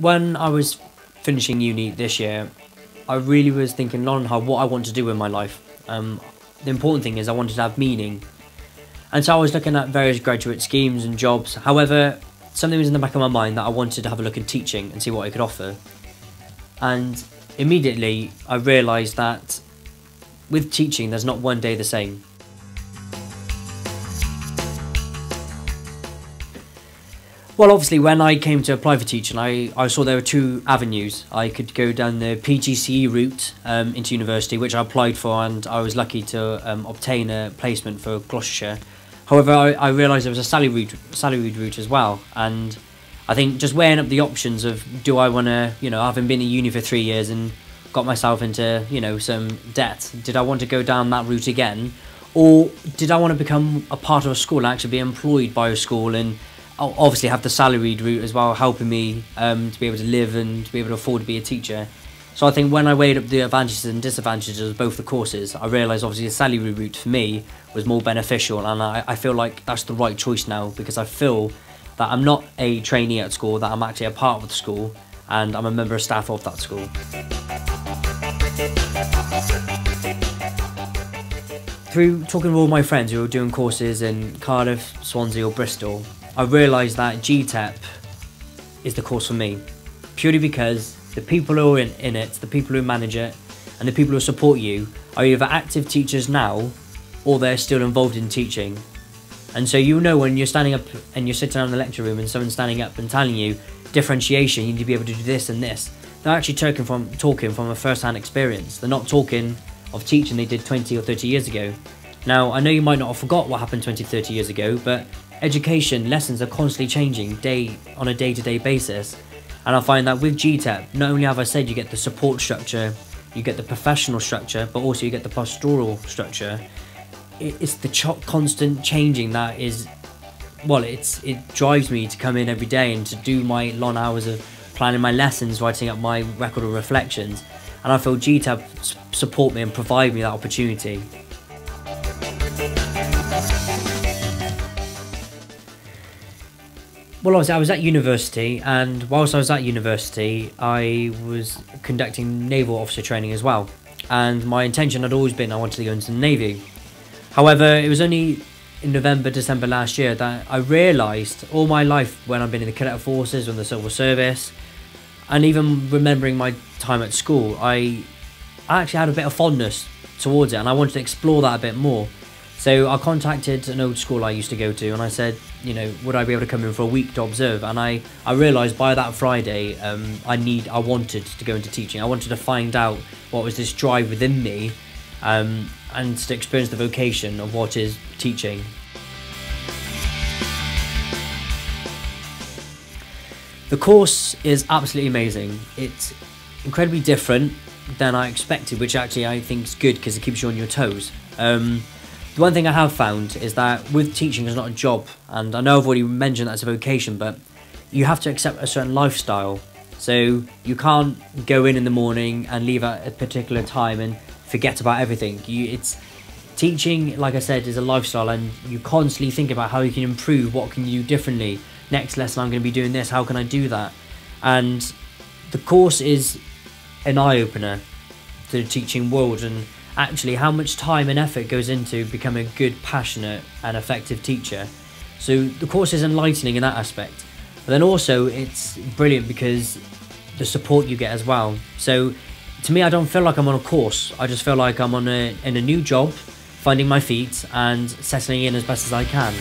When I was finishing uni this year, I really was thinking on what I want to do in my life. The important thing is I wanted to have meaning. And so I was looking at various graduate schemes and jobs. However, something was in the back of my mind that I wanted to have a look at teaching and see what I could offer. And immediately I realised that with teaching, there's not one day the same. Well, obviously, when I came to apply for teaching, I saw there were two avenues. I could go down the PGCE route into university, which I applied for, and I was lucky to obtain a placement for Gloucestershire. However, I realised there was a salaried route as well, and I think just weighing up the options of, do I want to, having been in uni for 3 years and got myself into, some debt, did I want to go down that route again? Or did I want to become a part of a school and actually be employed by a school and obviously have the salaried route as well, helping me to be able to live and to be able to afford to be a teacher? So I think when I weighed up the advantages and disadvantages of both the courses, I realised obviously the salaried route for me was more beneficial, and I feel like that's the right choice now, because I feel that I'm not a trainee at school, that I'm actually a part of the school and I'm a member of staff of that school. Through talking with all my friends who were doing courses in Cardiff, Swansea or Bristol, I realised that GITEP is the course for me, purely because the people who are in it, the people who manage it, and the people who support you are either active teachers now, or they're still involved in teaching. And so when you're standing up and you're sitting down in the lecture room and someone's standing up and telling you differentiation, you need to be able to do this and this, they're actually talking from a first-hand experience. They're not talking of teaching they did 20 or 30 years ago. Now, I know you might not have forgot what happened 20, 30 years ago, but education lessons are constantly changing on a day-to-day basis. And I find that with GITEP, not only have I said you get the support structure, you get the professional structure, but also you get the pastoral structure. It's the constant changing that is, it drives me to come in every day and to do my long hours of planning my lessons, writing up my record of reflections. And I feel GITEP support me and provide me that opportunity. Well, obviously I was at university, and whilst I was at university, I was conducting naval officer training as well. And my intention had always been I wanted to go into the Navy. However, it was only in November, December last year that I realised all my life, when I've been in the cadet forces or in the civil service, and even remembering my time at school, I actually had a bit of fondness towards it, and I wanted to explore that a bit more. So I contacted an old school I used to go to, and I said, would I be able to come in for a week to observe? And I realised by that Friday, I wanted to go into teaching. I wanted to find out what was this drive within me, and to experience the vocation of what is teaching. The course is absolutely amazing. It's incredibly different than I expected, which actually I think is good because it keeps you on your toes. The one thing I have found is that with teaching, it's not a job, and I know I've already mentioned that's a vocation, but you have to accept a certain lifestyle. So you can't go in the morning and leave at a particular time and forget about everything. Teaching, like I said, is a lifestyle, and you constantly think about how you can improve, what can you do differently. Next lesson I'm going to be doing this, how can I do that? And the course is an eye-opener to the teaching world, and actually how much time and effort goes into becoming a good, passionate and effective teacher. So the course is enlightening in that aspect, but then also it's brilliant because the support you get as well. So to me, I don't feel like I'm on a course, I just feel like I'm in a new job, finding my feet and settling in as best as I can.